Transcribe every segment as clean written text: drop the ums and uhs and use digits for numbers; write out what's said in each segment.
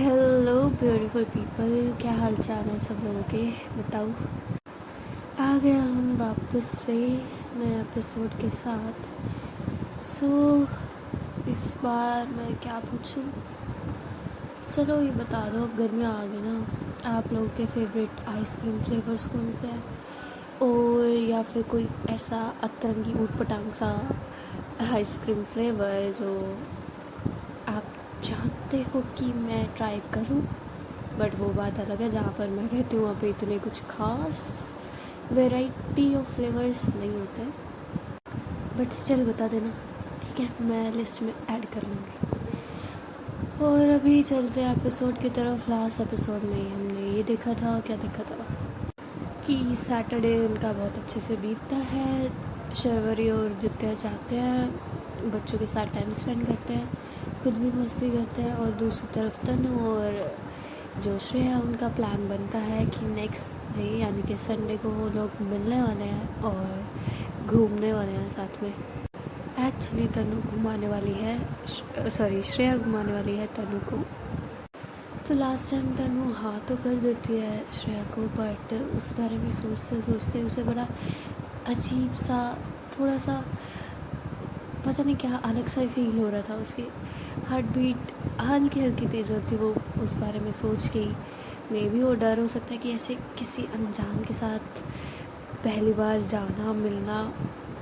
Hello beautiful people, क्या हाल चाल है सब लोगों के। बताओ। आ गए हम वापस से नए एपिसोड के साथ। सो इस बार मैं क्या पूछूं। चलो ये बता दो, अब गर्मियाँ आ गई ना, आप लोगों के फेवरेट आइसक्रीम फ्लेवर्स कौन से हैं, और या फिर कोई ऐसा अतरंगी ऊट पटांग सा आइसक्रीम फ्लेवर जो आप चाहते हो कि मैं ट्राई करूं। बट वो बात अलग है, जहाँ पर मैं रहती हूँ वहाँ पे इतने कुछ खास वैरायटी ऑफ फ्लेवर्स नहीं होते। बट स्टिल बता देना, ठीक है, मैं लिस्ट में ऐड कर लूँगी। और अभी चलते हैं एपिसोड की तरफ। लास्ट एपिसोड में हमने ये देखा था, क्या देखा था कि सैटरडे उनका बहुत अच्छे से बीतता है। शर्वरी और दित्या चाहते हैं बच्चों के साथ टाइम स्पेंड करते हैं, खुद भी मस्ती करते हैं, और दूसरी तरफ तनु और जो श्रेया, उनका प्लान बनता है कि नेक्स्ट डे यानी कि संडे को वो लोग मिलने वाले हैं और घूमने वाले हैं साथ में। एक्चुअली तनु घुमाने वाली है, सॉरी श्रेया घुमाने वाली है तनु को। तो लास्ट टाइम तनु हाँ तो कर देती है श्रेया को, बट उस बारे में सोचते सोचते उसे बड़ा अजीब सा, थोड़ा सा पता नहीं क्या अलग सा ही फील हो रहा था। उसकी हार्ट बीट हल्की हल्की तेज़ होती, वो उस बारे में सोच के ही। मे भी वो डर हो सकता है कि ऐसे किसी अनजान के साथ पहली बार जाना मिलना,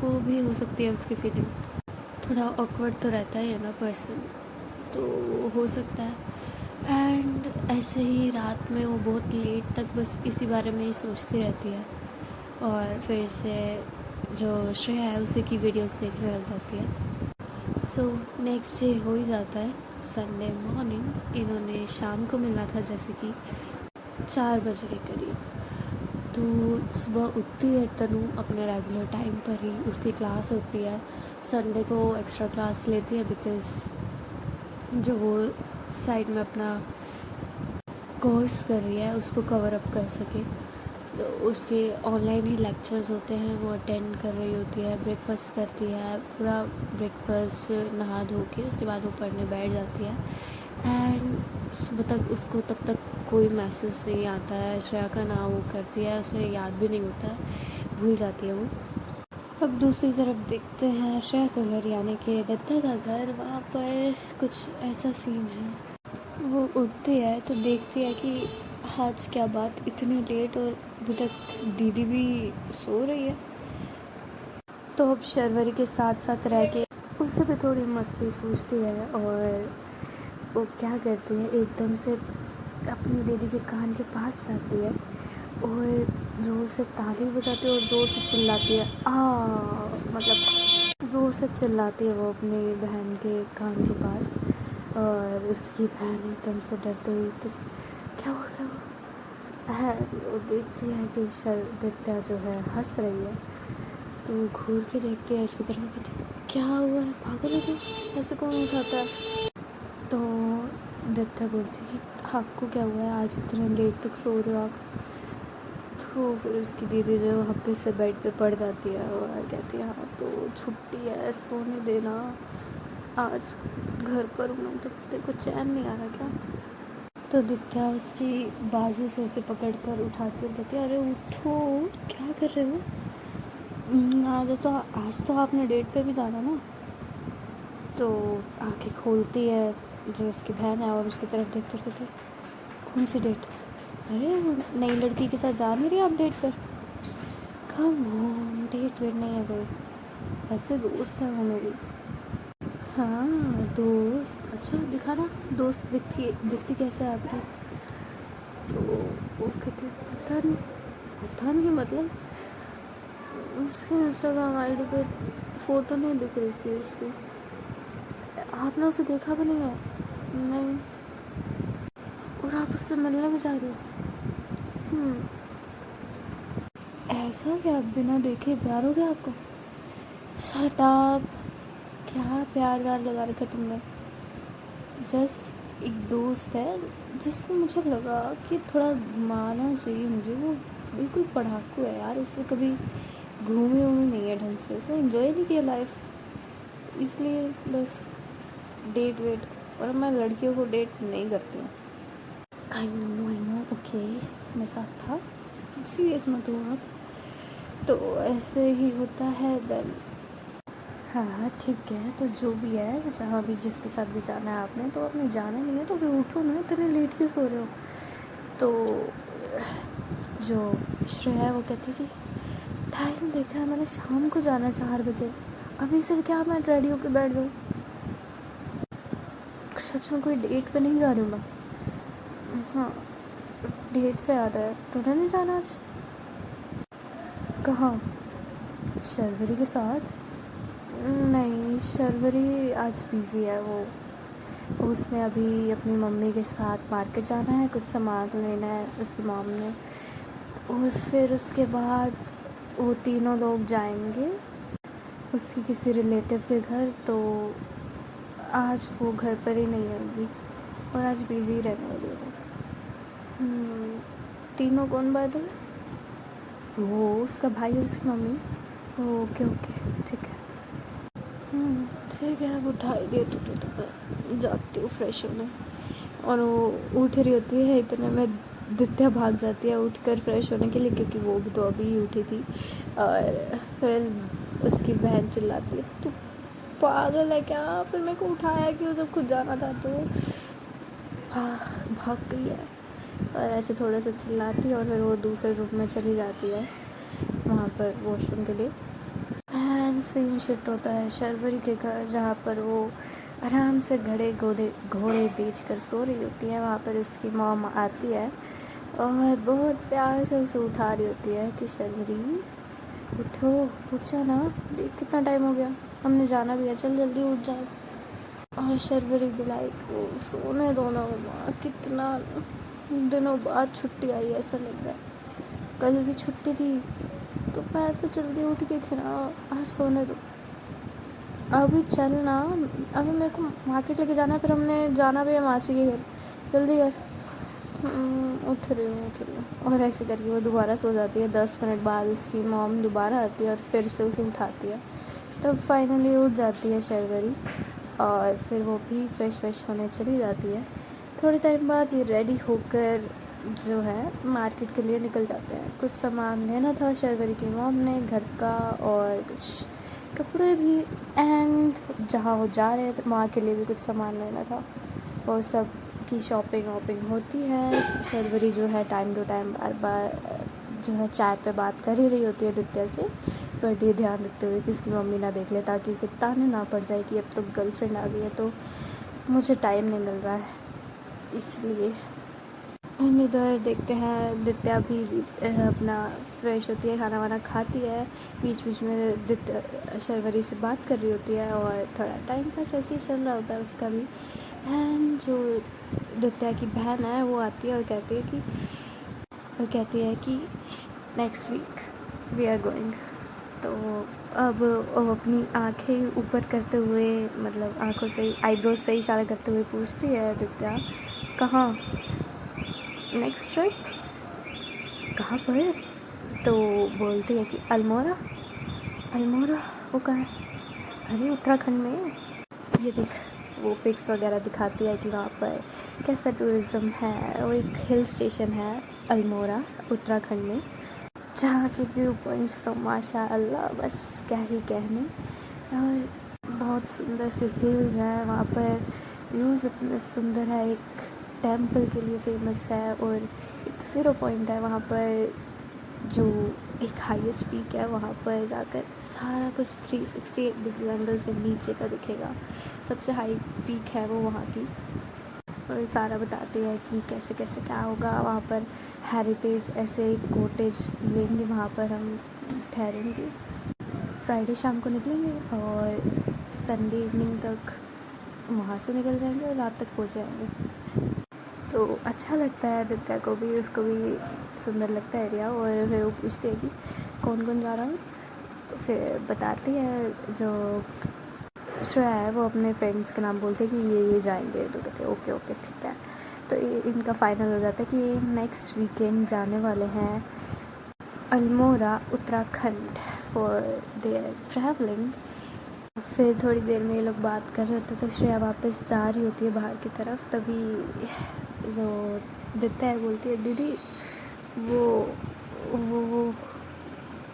वो भी हो सकती है उसकी फीलिंग। थोड़ा ऑकवर्ड तो रहता ही है ना पर्सन, तो हो सकता है। एंड ऐसे ही रात में वो बहुत लेट तक बस इसी बारे में ही सोचती रहती है, और फिर से जो श्रेया है उसी की वीडियोस देखने लग जाती है। सो नेक्स्ट डे हो ही जाता है संडे मॉर्निंग। इन्होंने शाम को मिलना था, जैसे कि 4 बजे के करीब। तो सुबह उठती है तनु अपने रेगुलर टाइम पर ही, उसकी क्लास होती है। संडे को एक्स्ट्रा क्लास लेती है बिकॉज़ जो वो साइड में अपना कोर्स कर रही है उसको कवर अप कर सके। तो उसके ऑनलाइन ही लेक्चर्स होते हैं, वो अटेंड कर रही होती है। ब्रेकफास्ट करती है, पूरा ब्रेकफास्ट नहा धो के उसके बाद वो पढ़ने बैठ जाती है। एंड सुबह तक उसको तब तक कोई मैसेज नहीं आता है श्रेया का, ना वो करती है, उसे याद भी नहीं होता है, भूल जाती है वो। अब दूसरी तरफ देखते हैं श्रेया का घर यानी कि दत्ता का घर। वहाँ पर कुछ ऐसा सीन है, वो उठती है तो देखती है कि आज क्या बात इतनी लेट और अभी तक दीदी भी सो रही है। तो अब शर्वरी के साथ साथ रह के उसे भी थोड़ी मस्ती सूझती है, और वो क्या करती है, एकदम से अपनी दीदी के कान के पास जाती है और ज़ोर से ताली बजाती है और ज़ोर से चिल्लाती है, मतलब ज़ोर से चिल्लाती है वो अपनी बहन के कान के पास। और उसकी बहन एकदम से डरते हुए उठती, क्या हुआ क्या हुआ है। वो देखती है कि दित्या जो है हंस रही है, तो घूर के देखती है उसकी तरफ, कहती क्या हुआ है, पागल है तुम, ऐसे कौन उठाता है। तो दित्या बोलती कि आपको क्या हुआ है, आज इतने लेट तक सो रहे हो आप। तो फिर उसकी दीदी जो है वापस से बेड पे पड़ जाती है और कहती है हाँ तो छुट्टी है, सोने देना, आज घर पर हूँ तो तेरे को चैन नहीं आ रहा क्या। तो दित्या उसकी बाजू से उसे पकड़ कर उठाती है, कहती है अरे उठो, क्या कर रहे हो। आज तो आपने डेट पे भी जाना ना। तो आंखें खोलती है जो उसकी बहन है और उसकी तरफ देखते कहती कौन सी डेट, अरे नई लड़की के साथ जा नहीं रही आप डेट पर। कम ऑन, डेट वेट नहीं है कोई, ऐसे दोस्त है वो मेरी। हाँ दोस्त, अच्छा दिखाना दोस्त, दिखती कैसे है आपकी। तो वो कहती पता नहीं मतलब उसके इंस्टाग्राम आईडी पे फ़ोटो नहीं दिख रही थी उसकी, आपने उसे देखा भी नहीं है। नहीं, और आप उससे मिलने भी जा रहे हो। ऐसा क्या बिना देखे प्यार हो गया आपको। शताब, क्या प्यार व्यार लगा रखा तुमने। जस्ट एक दोस्त है जिसको मुझे लगा कि थोड़ा घुमाना चाहिए मुझे, वो बिल्कुल पढ़ाकू है यार, उससे कभी घूमी वूमी नहीं है ढंग से, उसने इन्जॉय नहीं किया लाइफ, इसलिए बस डेट वेट। और मैं लड़कियों को डेट नहीं करती हूँ, आई नो ओके, मेरे साथ था, सीरियस मत हो आप। तो ऐसे ही होता है देन। हाँ ठीक है, तो जो भी है, जहाँ भी जिसके साथ भी जाना है आपने, तो आपने जाना नहीं है तो फिर उठो ना, इतने लेट क्यों सो रहे हो। तो जो श्रेया है वो कहती कि टाइम देखा है मैंने, शाम को जाना है 4 बजे, अभी से क्या मैं रेडी होकर बैठ जाऊँ। सच में कोई डेट पे नहीं जा रही हूँ मैं। हाँ, डेट से याद है, तूने नहीं जाना आज? कहाँ? शर्वरी के साथ? नहीं, शर्वरी आज बिज़ी है। वो उसने अभी अपनी मम्मी के साथ मार्केट जाना है, कुछ सामान लेना है उसकी मॉम ने, और फिर उसके बाद वो तीनों लोग जाएंगे उसकी किसी रिलेटिव के घर। तो आज वो घर पर ही नहीं होगी और आज बिज़ी रहने वाली है वो। तीनों कौन बात है? वो उसका भाई और उसकी मम्मी। ओके ओके ठीक है। ठीक है, अब उठा ही दे तो मैं जाती हूँ फ्रेश होने। और वो उठ रही होती है, इतने में दित्या भाग जाती है उठकर फ्रेश होने के लिए, क्योंकि वो भी तो अभी उठी थी। और फिर उसकी बहन चिल्लाती है, तू पागल है क्या, फिर मेरे को उठाया क्यों जब खुद जाना था। तो भाग गई है और ऐसे थोड़ा सा चिल्लाती है, और फिर वो दूसरे रूम में चली जाती है वहाँ पर वॉशरूम के लिए। एंड सेम शिफ्ट होता है शर्वरी के घर, जहाँ पर वो आराम से घोड़े बेच कर सो रही होती है। वहाँ पर उसकी मॉम आती है और बहुत प्यार से उसे उठा रही होती है कि शर्वरी उठो, उठ जाना, देख कितना टाइम हो गया, हमने जाना भी है, चल जल्दी उठ जाओ। और शर्वरी भी लाइक वो सोने दो ना माँ, कितना दिनों बाद छुट्टी आई ऐसा लग रहा है। कल भी छुट्टी थी तो मैं तो जल्दी उठ गई थी ना, आज सोने दो, अभी चल ना, अभी मेरे को मार्केट लेके जाना है, फिर हमने जाना भी है मासी के घर, जल्दी कर। उठ रही हूँ। और ऐसे करके वो दोबारा सो जाती है। 10 मिनट बाद उसकी मॉम दोबारा आती है और फिर से उसे उठाती है। तब फाइनली उठ जाती है शर्वरी और फिर वो भी फ्रेश होने चली जाती है। थोड़े टाइम बाद ये रेडी होकर जो है मार्केट के लिए निकल जाते हैं। कुछ सामान लेना था शर्वरी की मॉम ने घर का, और कुछ कपड़े भी, एंड जहाँ वो जा रहे थे वहाँ के लिए भी कुछ सामान लेना था। और सब की शॉपिंग वॉपिंग होती है। शर्वरी जो है टाइम टू टाइम बार बार जो है चैट पे बात कर ही रही होती है दित्या से, बट ये ध्यान रखते हुए कि उसकी मम्मी ना देख ले, ताकि उसे ताने ना पड़ जाए कि अब तो गर्लफ्रेंड आ गई है तो मुझे टाइम नहीं मिल रहा है, इसलिए। इधर देखते हैं दित्या भी अपना फ्रेश होती है, खाना वाना खाती है, बीच बीच में दित्या शर्वरी से बात कर रही होती है, और थोड़ा टाइम पास ऐसे ही चल रहा होता है उसका भी। एंड जो दित्या की बहन है वो आती है और कहती है कि next week we are going. तो अब वो अपनी आंखें ऊपर करते हुए, मतलब आंखों से आईब्रोज से इशारा करते हुए पूछती है दित्या, कहाँ नेक्स्ट ट्रिप, कहाँ पर? तो बोलती है कि अल्मोड़ा। वो कहाँ है? अरे उत्तराखंड में। ये देख, वो पिक्स वगैरह दिखाती है कि वहाँ पर कैसा टूरिज़्म है। वो एक हिल स्टेशन है अल्मोड़ा उत्तराखंड में, जहाँ के व्यू पॉइंट्स तो माशा अल्लाह, बस क्या ही कहने। और बहुत सुंदर से हिल्स हैं वहाँ पर, व्यूज़ इतने सुंदर है। एक टेंपल के लिए फेमस है, और एक 0 पॉइंट है वहाँ पर, जो एक हाईएस्ट पीक है। वहाँ पर जाकर सारा कुछ 360 डिग्री एंगल से नीचे का दिखेगा। सबसे हाई पीक है वो वहाँ की, और सारा बताते हैं कि कैसे कैसे क्या होगा वहाँ पर। हेरिटेज ऐसे एक कॉटेज लेंगे, वहाँ पर हम ठहरेंगे, फ्राइडे शाम को निकलेंगे और संडे इवनिंग तक वहाँ से निकल जाएंगे और रात तक पहुँच जाएंगे। तो अच्छा लगता है दित्या को भी, उसको भी सुंदर लगता है एरिया। और फिर वो पूछती है कि कौन कौन जा रहा है, फिर बताती है जो श्रेया है वो अपने फ्रेंड्स के नाम बोलते हैं कि ये जाएंगे। तो कहते हैं ओके ठीक है। तो ये इनका फाइनल हो जाता है कि नेक्स्ट वीकेंड जाने वाले हैं Almora Uttarakhand for their travelling. फिर थोड़ी देर में ये लोग बात कर रहे होते तो श्रेया वापस जा रही होती है बाहर की तरफ, तभी जो दित्या है बोलती है दीदी वो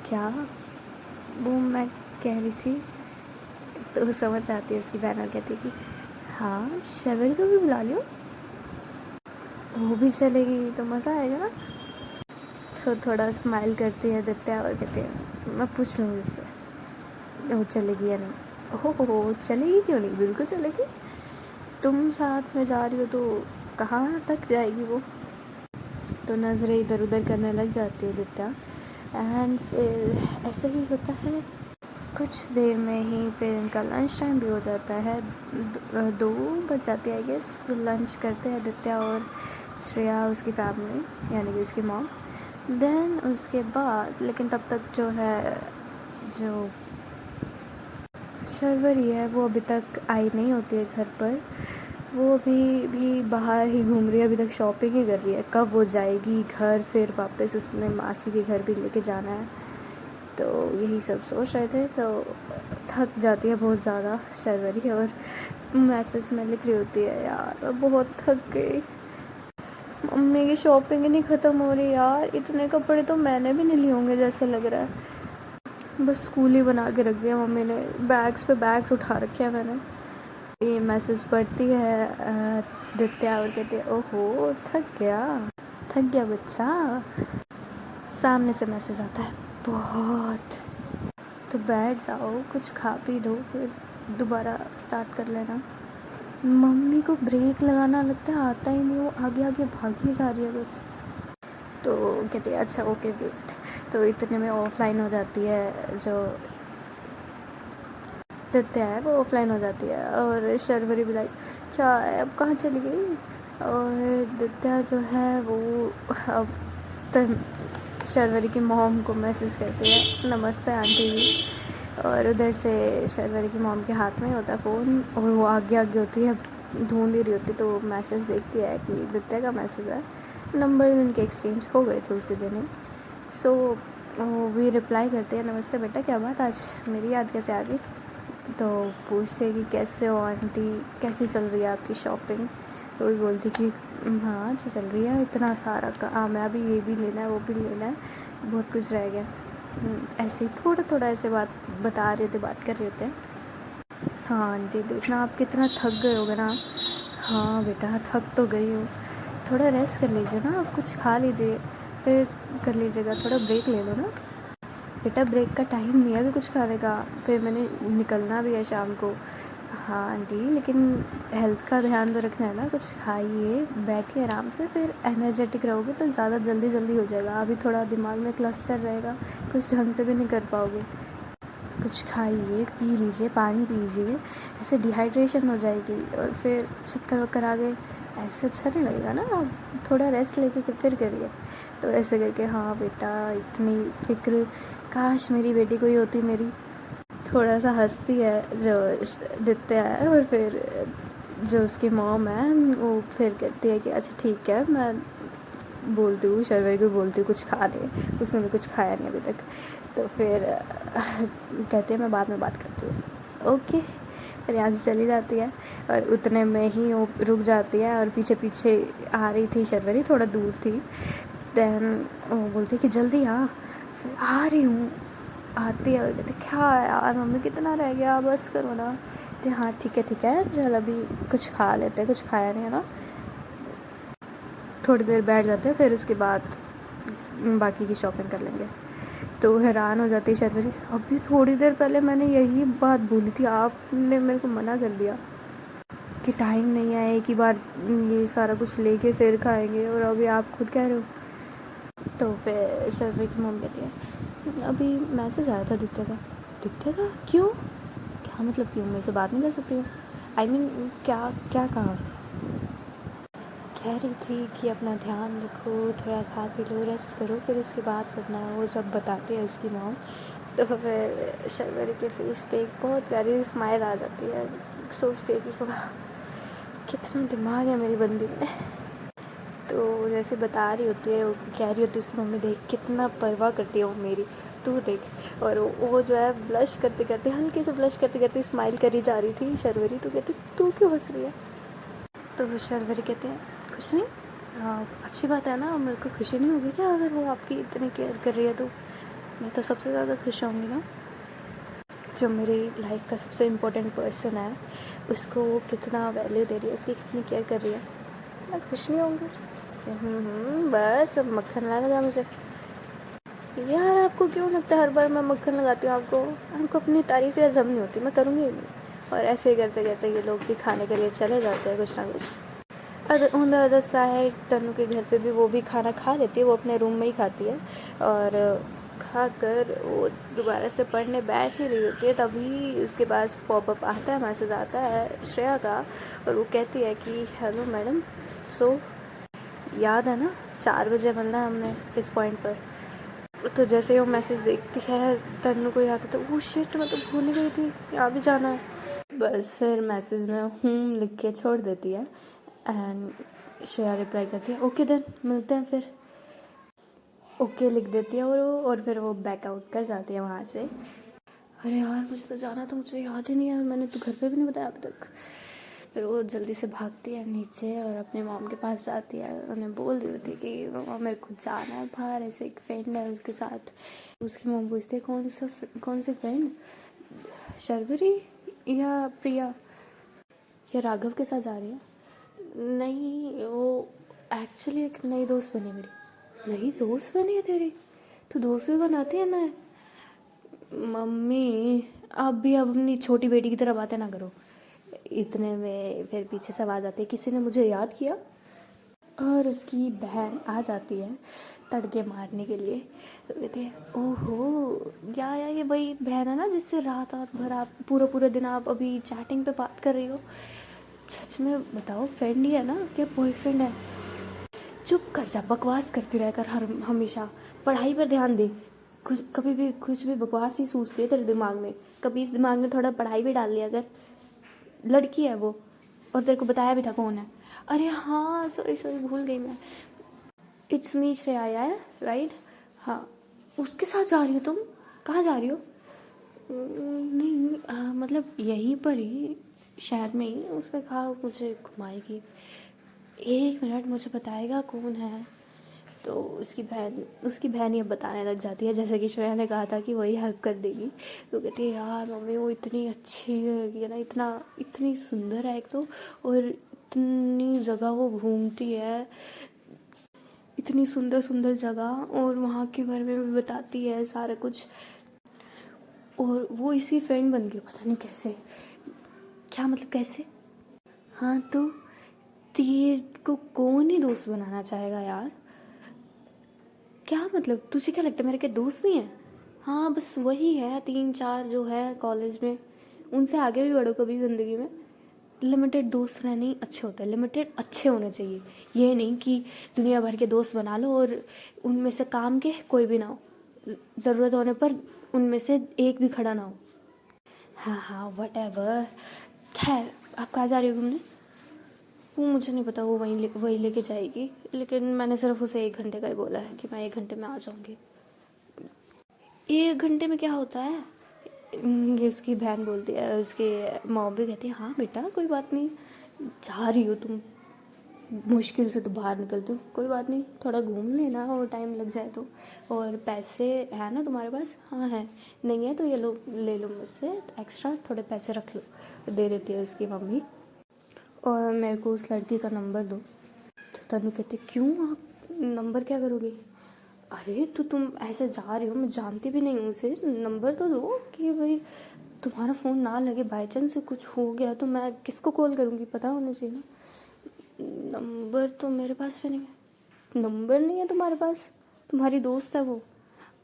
क्या, वो मैं कह रही थी। तो समझ आती है उसकी बहन और कहती है कि हाँ शर्वरी को भी बुला लियो, वो भी चलेगी तो मज़ा आएगा ना। तो थोड़ा स्माइल करती है दित्या और कहती है मैं पूछ लूँगी उससे वो चलेगी या नहीं। हो चलेगी क्यों नहीं, बिल्कुल चलेगी, तुम साथ में जा रही हो तो कहाँ तक जाएगी वो। तो नज़रें इधर उधर करने लग जाती है दित्या। एंड फिर ऐसे ही होता है, कुछ देर में ही फिर इनका लंच टाइम भी हो जाता है। 2 बज जाती है आई गेस। तो लंच करते हैं दित्या और श्रेया, उसकी फैमिली यानी कि उसकी मॉम। देन उसके बाद लेकिन तब तक जो है जो शर्वरी है वो अभी तक आई नहीं होती है घर पर। वो अभी भी बाहर ही घूम रही है, अभी तक शॉपिंग ही कर रही है। कब वो जाएगी घर, फिर वापस उसने मासी के घर भी लेके जाना है, तो यही सब सोच रहे थे। तो थक जाती है बहुत ज़्यादा शर्वरी और मैसेज में लिख रही होती है यार बहुत थक गई, मम्मी की शॉपिंग ही नहीं ख़त्म हो रही यार, इतने कपड़े तो मैंने भी नहीं लिए होंगे जैसे लग रहा है, बस स्कूल ही बना के रख दिया मम्मी ने, बैग्स पे बैग्स उठा रखे हैं मैंने। ये मैसेज पढ़ती है दित्या और कहती है ओहो थक गया बच्चा। सामने से मैसेज आता है बहुत, तो बैठ जाओ कुछ खा पी दो फिर दोबारा स्टार्ट कर लेना। मम्मी को ब्रेक लगाना लगता है आता ही नहीं, वो आगे आगे भागी जा रही है बस। तो कहती है अच्छा ओके वेट। तो इतने में ऑफलाइन हो जाती है, जो दित्या है वो ऑफलाइन हो जाती है और शर्वरी भी लाइक क्या है अब कहाँ चली गई। और दित्या जो है वो अब शर्वरी की मॉम को मैसेज करती है नमस्ते आंटी जी, और उधर से शर्वरी की मॉम के हाथ में होता है फ़ोन और वो आगे आगे होती है ढूंढ ही रही होती, तो मैसेज देखती है कि दित्या का मैसेज है। नंबर इनके एक्सचेंज हो गए थे उसी दिन ही। सो वो भी रिप्लाई करते हैं नमस्ते बेटा क्या बात आज मेरी याद कैसे आ गई। तो पूछते कि कैसे हो आंटी, कैसी चल रही है आपकी शॉपिंग। तो वही बोलती कि हाँ अच्छी चल रही है, इतना सारा काम है अभी, ये भी लेना है वो भी लेना है, बहुत कुछ रह गया। ऐसे ही थोड़ा थोड़ा ऐसे बात बता रहे थे, बात कर रहे थे। हाँ आंटी देखना आप कितना थक गए होगे ना। हाँ बेटा थक तो गई हो, थोड़ा रेस्ट कर लीजिए ना, आप कुछ खा लीजिए फिर कर लीजिएगा, थोड़ा ब्रेक ले लो ना बेटा, ब्रेक का टाइम नहीं है अभी कुछ खाने का, फिर मैंने निकलना भी है शाम को। हाँ आंटी लेकिन हेल्थ का ध्यान तो रखना है ना, कुछ खाइए बैठिए आराम से, फिर एनर्जेटिक रहोगे तो ज़्यादा जल्दी हो जाएगा। अभी थोड़ा दिमाग में क्लस्टर रहेगा, कुछ ढंग से भी नहीं कर पाओगे। कुछ खाइए पी लीजिए, पानी पीजिए, ऐसे डिहाइड्रेशन हो जाएगी और फिर चक्कर वक्कर आ गए, ऐसे अच्छा नहीं लगेगा ना। आप थोड़ा रेस्ट लेके फिर करिए। तो ऐसे करके हाँ बेटा इतनी फिक्र काश मेरी बेटी कोई होती मेरी। थोड़ा सा हंसती है जो दित्या है और फिर जो उसकी मॉम है वो फिर कहती है कि अच्छा ठीक है मैं बोलती हूँ शर्वरी को, बोलती हूँ कुछ खा ले, उसने भी कुछ खाया नहीं अभी तक। तो फिर कहते हैं मैं बाद में बात करती हूँ ओके। फिर यहाँ से चली जाती है और उतने में ही वो रुक जाती है और पीछे पीछे आ रही थी शर्वरी, थोड़ा दूर थी। देन वो बोलती है कि जल्दी आ, फिर आ रही हूँ। आती है और कहती क्या यार मम्मी कितना रह गया बस करो ना। तो हाँ ठीक है चल अभी कुछ खा लेते हैं, कुछ खाया नहीं है ना। थोड़ी देर बैठ जाते हैं फिर उसके बाद बाकी की शॉपिंग कर लेंगे। तो हैरान हो जाती है शर्वरी, अभी थोड़ी देर पहले मैंने यही बात बोली थी, आपने मेरे को मना कर दिया कि टाइम नहीं है, एक ही बार ये सारा कुछ लेके फिर खाएंगे, और अभी आप खुद कह रहे हो। तो फिर शर्वरी की मम्मी कहती है अभी मैसेज आया था दित्या का क्यों, क्या मतलब क्यों, मेरे से बात नहीं कर सकती हो? आई मीन क्या कहा? कह रही थी कि अपना ध्यान रखो, थोड़ा खा पी लो, रेस्ट करो, फिर उसके बाद करना है, वो सब बताती है उसकी मॉम। तो फिर शर्वरी के फेस पे एक बहुत प्यारी स्माइल आ जाती है, सोचती है कि वाह कितना दिमाग है मेरी बंदी में। तो जैसे बता रही होती है, वो कह रही होती है उसकी मम्मी देख कितना परवाह करती है वो मेरी, तू देख। और वो जो है ब्लश करते करते, हल्के से ब्लश करते करते स्माइल करी जा रही थी शर्वरी। तो कहती तू क्यों हंस रही है? तो शर्वरी कहते हैं कुछ नहीं, हाँ, अच्छी बात है ना, मेरे को खुशी नहीं होगी क्या अगर वो आपकी इतनी केयर कर रही है तो? मैं तो सबसे ज़्यादा खुश होंगी ना। जो मेरी लाइफ का सबसे इम्पोर्टेंट पर्सन है उसको वो कितना वैल्यू दे रही है, उसकी कितनी केयर कर रही है, मैं खुश नहीं होंगी? बस अब मक्खन ना लगा मुझे। यार आपको क्यों लगता है हर बार मैं मक्खन लगाती हूँ आपको? आपको अपनी तारीफ़ या हज़म नहीं होती, मैं करूँगी ही नहीं। और ऐसे ही करते करते ये लोग भी खाने के लिए चले जाते हैं कुछ ना कुछ। ऑन द अदर साइड तनु के घर पे भी वो भी खाना खा लेती है, वो अपने रूम में ही खाती है। और खा कर वो दोबारा से पढ़ने बैठ ही रही होती है, तभी उसके पास पॉपअप आता है, मैसेज आता है श्रेया का। और वो कहती है कि हेलो मैडम, सो याद है ना 4 बजे मिलना है हमने इस पॉइंट पर। तो जैसे ही वो मैसेज देखती है तन्नू को याद आता है, ओह शिट मैं तो भूल ही गई थी, यहाँ भी जाना है। बस फिर मैसेज में लिख के छोड़ देती है एंड श्रेया रिप्लाई करती है ओके देन मिलते हैं फिर। ओके लिख देती है और फिर वो बैकआउट कर जाती है वहाँ से। अरे यार मुझे तो जाना था, मुझे याद ही नहीं है, मैंने तो घर पे भी नहीं बताया अब तक। फिर वो जल्दी से भागती है नीचे और अपने मॉम के पास जाती है। उन्हें बोल रही होती है कि मम्मा मेरे को जाना है बाहर, ऐसे एक फ्रेंड है उसके साथ। उसकी मॉम पूछती है कौन सी फ्रेंड, शर्वरी या प्रिया या राघव के साथ जा रही है? नहीं वो एक्चुअली एक नई दोस्त बनी मेरी। नई दोस्त बनी है तेरी? तो दोस्त भी बनाती है ना? मम्मी आप भी अब अपनी छोटी बेटी की तरह बातें ना करो। इतने में फिर पीछे से आवाज़ आती है किसी ने मुझे याद किया। और उसकी बहन आ जाती है तड़के मारने के लिए। तो कहती है ओहो या ये वही बहन है ना जिससे रात रात भर आप पूरा पूरा दिन आप अभी चैटिंग पे बात कर रही हो? सच में बताओ फ्रेंड ही है ना क्या बॉयफ्रेंड है? चुप कर जा, बकवास करती रहकर हर हमेशा। पढ़ाई पर ध्यान दे। कभी भी कुछ भी बकवास ही सोचती है तेरे दिमाग में। कभी इस दिमाग में थोड़ा पढ़ाई भी डाल लिया अगर। लड़की है वो, और तेरे को बताया भी था कौन है। अरे हाँ सॉरी सॉरी भूल गई मैं। इट्स मी श्रेया यार, राइट? हाँ उसके साथ जा रही हो तुम? कहाँ जा रही हो? नहीं मतलब यहीं पर ही शहर में ही। उसने कहा मुझे घुमाएगी। 1 मिनट मुझे बताएगा कौन है? तो उसकी बहन ही अब बताने लग जाती है, जैसे कि श्रेया ने कहा था कि वही हेल्प कर देगी। तो कहती है यार मम्मी वो इतनी अच्छी है ना, इतनी सुंदर है एक तो, और इतनी जगह वो घूमती है, इतनी सुंदर सुंदर जगह, और वहाँ के बारे में भी बताती है सारा कुछ। और वो इसी फ्रेंड बन गई, पता नहीं कैसे। क्या मतलब कैसे? हाँ तो तेरे को कौन ही दोस्त बनाना चाहेगा यार? क्या मतलब तुझे क्या लगता है मेरे के दोस्त नहीं हैं? हाँ बस वही है 3-4 जो है कॉलेज में, उनसे आगे भी बढ़ो कभी ज़िंदगी में। लिमिटेड दोस्त रहने ही अच्छे होते हैं, लिमिटेड अच्छे होने चाहिए। ये नहीं कि दुनिया भर के दोस्त बना लो और उनमें से काम के कोई भी ना हो, ज़रूरत होने पर उनमें से एक भी खड़ा ना हो। हाँ हाँ वट एवर। खैर आप कहाँ जा रही हो घूमने? वो मुझे नहीं पता, वो वही लेके जाएगी, लेकिन मैंने सिर्फ उसे 1 घंटे का ही बोला है कि मैं 1 घंटे में आ जाऊँगी। 1 घंटे में क्या होता है? ये उसकी बहन बोलती है, उसके मॉम भी कहती है हाँ बेटा कोई बात नहीं, जा रही हो तुम, मुश्किल से तो बाहर निकलती हो, कोई बात नहीं थोड़ा घूम लेना और टाइम लग जाए तो। और पैसे है ना तुम्हारे पास? हाँ है। नहीं है तो ये लो ले लो मुझसे एक्स्ट्रा थोड़े पैसे रख लो, दे देती है उसकी मम्मी। और मेरे को उस लड़की का नंबर दो। तो तनु कहती क्यों आप नंबर क्या करोगे? अरे तो तुम ऐसे जा रही हो, मैं जानती भी नहीं हूँ उसे, नंबर तो दो कि भाई तुम्हारा फ़ोन ना लगे, बाई चांस से कुछ हो गया तो मैं किसको कॉल करूँगी, पता होना चाहिए ना। नंबर तो मेरे पास भी नहीं है। नंबर नहीं है तुम्हारे पास? तुम्हारी दोस्त है वो।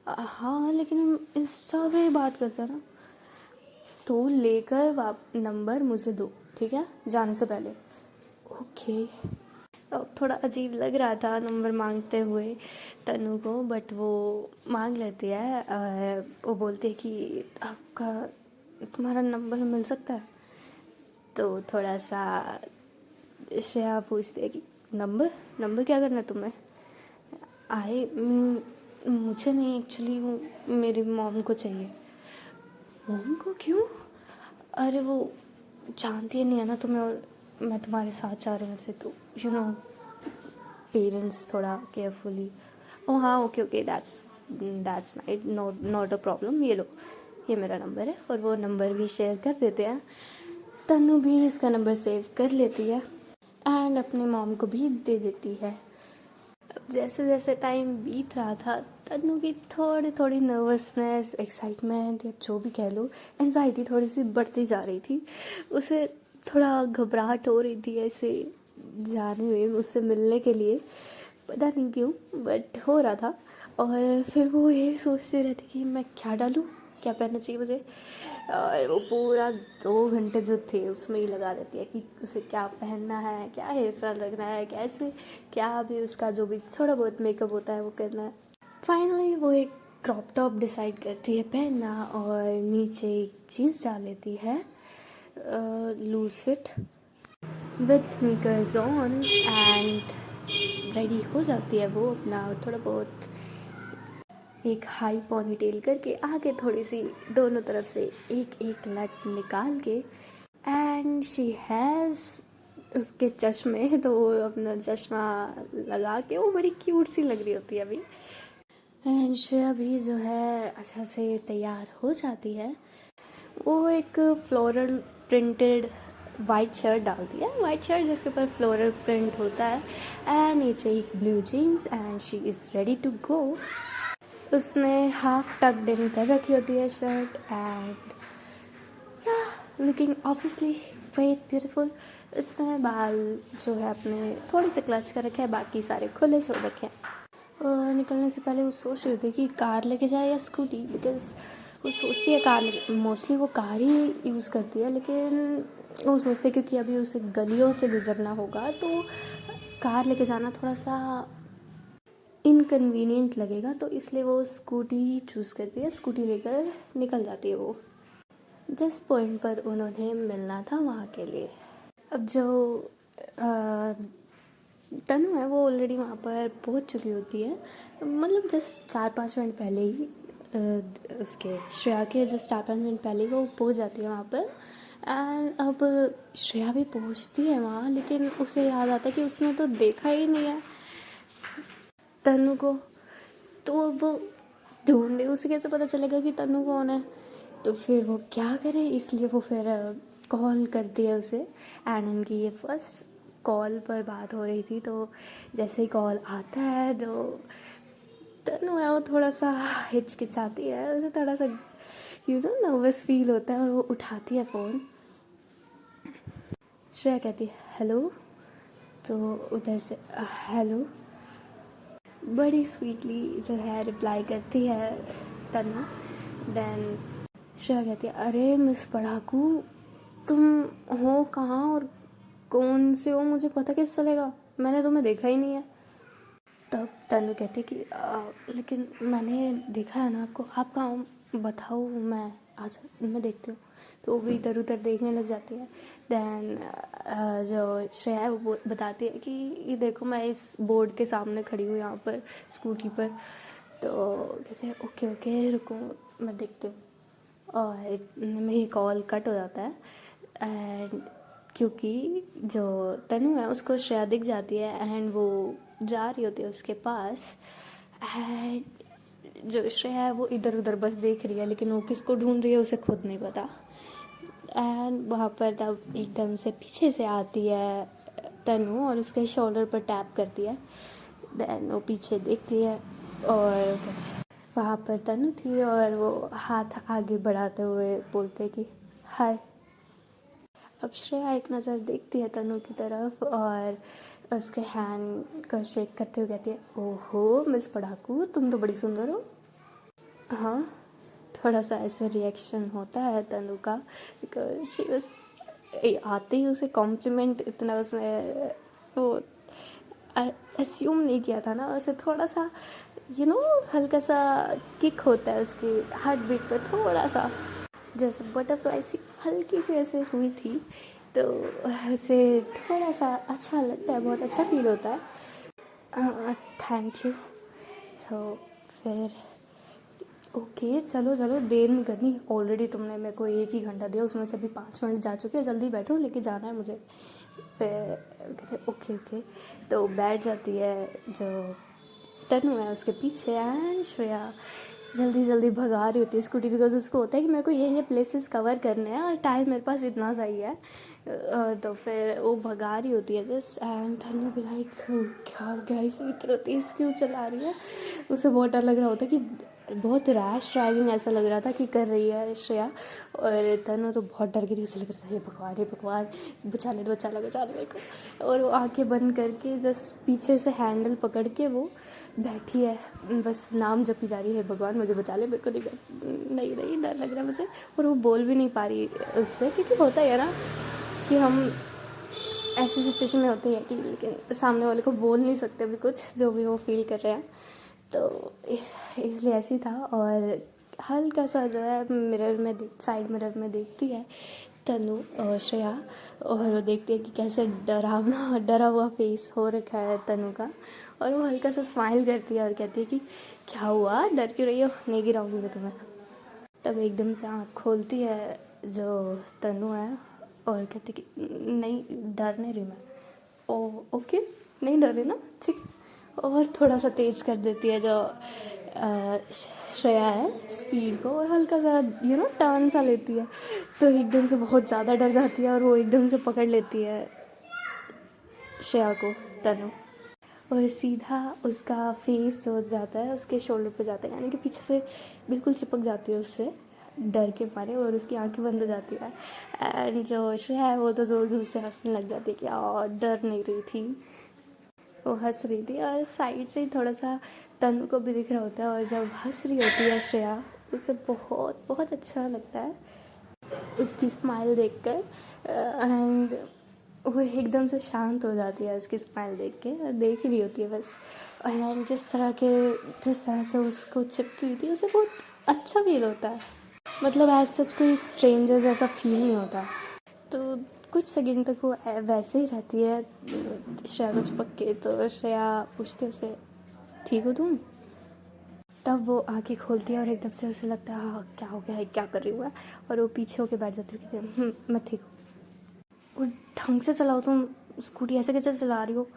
हाँ लेकिन हम इंस्टा पे ही बात करते हैं ना। तो लेकर नंबर मुझे दो ठीक है, जाने से पहले। ओके। अब थोड़ा अजीब लग रहा था नंबर मांगते हुए तनु को, बट वो मांग लेती है। वो बोलती है कि आपका तुम्हारा नंबर मिल सकता है? तो थोड़ा सा श्रेया पूछती है कि नंबर नंबर क्या करना है तुम्हें? मुझे नहीं, एक्चुअली मेरी मॉम को चाहिए। मॉम को क्यों? अरे वो जानती है नहीं है ना तुम्हें, और मैं तुम्हारे साथ जा रही हूँ ऐसे तो यू नो पेरेंट्स थोड़ा केयरफुली, ओ हाँ okay okay that's night, not a problem, ये लो ये मेरा नंबर है, और वो नंबर भी शेयर कर देते हैं। तनु भी इसका नंबर सेव कर लेती है एंड अपने मॉम को भी दे देती है। जैसे जैसे टाइम बीत रहा था, तन्नू की थोड़ी थोड़ी नर्वसनेस, एक्साइटमेंट या जो भी कह लो, एंजाइटी थोड़ी सी बढ़ती जा रही थी। उसे थोड़ा घबराहट हो रही थी ऐसे जाने में, मुझसे मिलने के लिए, पता नहीं क्यों बट हो रहा था। और फिर वो यही सोचती रहती कि मैं क्या डालूँ, क्या पहनना चाहिए मुझे, और वो पूरा 2 घंटे जो थे उसमें ही लगा देती है कि उसे क्या पहनना है, क्या हेयर स्टाइल रखना है, कैसे क्या भी उसका जो भी थोड़ा बहुत मेकअप होता है वो करना है। फाइनली वो एक क्रॉप टॉप डिसाइड करती है पहनना और नीचे एक जीन्स डाल लेती है loose fit with sneakers on and ready हो जाती है वो अपना थोड़ा बहुत एक हाई पॉनीटेल करके आगे थोड़ी सी दोनों तरफ से एक एक लट निकाल के, एंड शी हैज़ उसके चश्मे, तो वो अपना चश्मा लगा के वो बड़ी क्यूट सी लग रही होती है अभी। एंड श्रेया भी जो है अच्छा से तैयार हो जाती है। वो एक फ्लोरल प्रिंटेड वाइट शर्ट डालती है, वाइट शर्ट जिसके ऊपर फ्लोरल प्रिंट होता है, एंड नीचे एक blue jeans and she is ready to go. उसने हाफ टक्ड इन कर रखी होती है shirt and looking obviously great beautiful. उसने बाल जो है अपने थोड़े से क्लच कर रखे हैं, बाकी सारे खुले छोड़ रखे हैं। और निकलने से पहले वो सोच रही थी कि कार लेके जाए या स्कूटी, बिकॉज़ वो सोचती है कार, मोस्टली वो कार ही यूज़ करती है, लेकिन वो सोचते हैं क्योंकि अभी उसे गलियों से गुजरना होगा तो कार लेके जाना थोड़ा सा इनकन्वीनियंट लगेगा, तो इसलिए वो स्कूटी चूज़ करती है, स्कूटी लेकर निकल जाती है वो जिस पॉइंट पर उन्होंने मिलना था वहाँ के लिए। अब जो तनु है वो ऑलरेडी वहाँ पर पहुँच चुकी होती है, मतलब जस्ट 4-5 मिनट पहले ही उसके श्रेया के जस्ट 4-5 मिनट पहले वो पहुँच जाती है वहाँ पर। एंड अब श्रेया भी पहुँचती है वहाँ, लेकिन उसे याद आता है कि उसने तो देखा ही नहीं है तनु को, तो वो ढूंढे, उसे कैसे पता चलेगा कि तनु कौन है, तो फिर वो क्या करे, इसलिए वो फिर कॉल करती है उसे। एंड उनकी ये फर्स्ट कॉल पर बात हो रही थी, तो जैसे ही कॉल आता है तो तनु है वो थोड़ा सा हिचकिचाती है, उसे थोड़ा सा नर्वस फील होता है, और वो उठाती है फ़ोन। श्रेया कहती है हेलो, तो उधर से हेलो बड़ी स्वीटली जो है रिप्लाई करती है तनु। देन श्रेया कहती है अरे मिस पढ़ाकू, तुम हो कहाँ और कौन से हो, मुझे पता कैसे चलेगा, मैंने तुम्हें देखा ही नहीं है। तब तनु कहती कि लेकिन मैंने देखा है ना आपको, आप कहाँ हो बताओ, मैं देखती हूँ। तो वो भी इधर उधर देखने लग जाती है। देन जो श्रेया है वो बताती है कि ये देखो मैं इस बोर्ड के सामने खड़ी हूँ यहाँ पर स्कूटी पर। तो कहते हैं ओके ओके रुको मैं देखती हूँ, और मेरी कॉल कट हो जाता है। एंड क्योंकि जो तनु है उसको श्रेया दिख जाती है एंड वो जा रही होती है उसके पास, एंड जो श्रेया है वो इधर उधर बस देख रही है, लेकिन वो किसको ढूंढ रही है उसे खुद नहीं पता। एंड वहाँ पर तब एकदम से पीछे से आती है तनु और उसके शोल्डर पर टैप करती है। देन वो पीछे देखती है और वहाँ पर तनु थी, और वो हाथ आगे बढ़ाते हुए बोलते कि हाय। अब श्रेया एक नज़र देखती है तनु की तरफ और उसके हैंड को शेक करते हुए कहती है ओहो मिस पढ़ाकू, तुम तो बड़ी सुंदर हो। हाँ, थोड़ा सा ऐसे रिएक्शन होता है तनु का, बिकॉज शी वाज आते ही उसे कॉम्प्लीमेंट इतना उसने वो एस्यूम नहीं किया था ना, उसे थोड़ा सा हल्का सा किक होता है उसकी हार्ट बीट पर, थोड़ा सा जैसे बटरफ्लाई सी हल्की सी ऐसे हुई थी, तो उसे थोड़ा सा अच्छा लगता है, बहुत अच्छा फील होता है। Thank you. तो फिर ओके चलो चलो देर नहीं करनी, ऑलरेडी तुमने मेरे को 1 ही घंटा दिया, उसमें से अभी 5 मिनट जा चुके हैं, जल्दी बैठो लेके जाना है मुझे। फिर कहते ओके ओके, तो बैठ जाती है जो तनु है उसके पीछे, एंड श्रेया जल्दी जल्दी भगा रही होती है स्कूटी, बिकॉज उसको होता है कि मेरे को ये प्लेसेस कवर करने हैं और टाइम मेरे पास इतना सही है। तो फिर वो भगा रही होती है जस्ट, एंड तनु भी लाइक क्या हो गया, इसे इतना तेज़ क्यों चला रही है। उसे बहुत डर लग रहा होता है कि बहुत रैश ड्राइविंग ऐसा लग रहा था कि कर रही है श्रेया, और तनु तो बहुत डर गई थी। उसे लग रहा था ये भगवान बचा ले मेरे को। और वो आंखें बंद करके जस्ट पीछे से हैंडल पकड़ के वो बैठी है, बस नाम जपी जा रही है, भगवान मुझे बचा ले, मेरे को नहीं डर लग रहा है मुझे। और वो बोल भी नहीं पा रही उससे, क्योंकि होता है ना कि हम ऐसी सिचुएशन में होते हैं कि लेकिन सामने वाले को बोल नहीं सकते भी कुछ, जो भी वो फील कर रहे हैं। तो इसलिए ऐसे ही था। और हल्का सा जो है मिरर में साइड मिरर में देखती है तनु और श्रेया, और वो देखती है कि कैसे डरा हुआ फेस हो रखा है तनु का, और वो हल्का सा स्माइल करती है और कहती है कि क्या हुआ, डर क्यों रही हो, नहीं गिराऊंगी मैं तुम्हें। तब एकदम से आँख खोलती है जो तनु है और कहती कि नहीं डर नहीं रही मैं। ओके नहीं डर रही ना, ठीक। और थोड़ा सा तेज़ कर देती है जो श्रेया है स्पीड को, और हल्का सा टर्न सा लेती है, तो एकदम से बहुत ज़्यादा डर जाती है और वो एकदम से पकड़ लेती है श्रेया को तनु, और सीधा उसका फेस जो जाता है उसके शोल्डर पे जाता है, यानी कि पीछे से बिल्कुल चिपक जाती है उससे डर के मारे, और उसकी आंखें बंद हो जाती है। एंड जो श्रेया है वो तो ज़ोर ज़ोर से हंसने लग जाती है कि और डर नहीं रही थी, वो हंस रही थी, और साइड से ही थोड़ा सा तनु को भी दिख रहा होता है। और जब हंस रही होती है श्रेया, उसे बहुत बहुत अच्छा लगता है उसकी स्माइल देखकर, एंड वो एकदम से शांत हो जाती है उसकी स्माइल देख के, और देख ही रही होती है बस। एंड जिस तरह से उसको चिपकी हुई थी उसे बहुत अच्छा फील होता है, मतलब एज सच कोई स्ट्रेंजर जैसा फील नहीं होता। तो कुछ सेकंड तक वो वैसे ही रहती है श्रेया को चिपक के। तो श्रेया पूछती है उसे, ठीक हो तुम? तब वो आंखें खोलती है और एकदम से उसे लगता है हाँ क्या हो गया है, क्या कर रही हूँ मैं, और वो पीछे होके बैठ जाती है कि मैं ठीक हूँ। और ढंग से चलाओ तुम स्कूटी, ऐसे कैसे चला रही हो,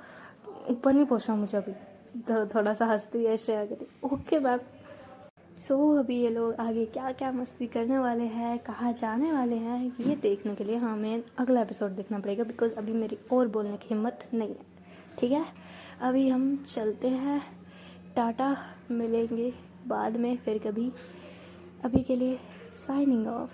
ऊपर नहीं पहुँचना मुझे अभी। तो थोड़ा सा हंसती है श्रेया, कहती ओके मैम। सो अभी ये लोग आगे क्या क्या मस्ती करने वाले हैं, कहाँ जाने वाले हैं, ये देखने के लिए हमें अगला एपिसोड देखना पड़ेगा, बिकॉज अभी मेरी और बोलने की हिम्मत नहीं है। ठीक है, अभी हम चलते हैं, टाटा, मिलेंगे बाद में फिर कभी। अभी के लिए साइनिंग ऑफ।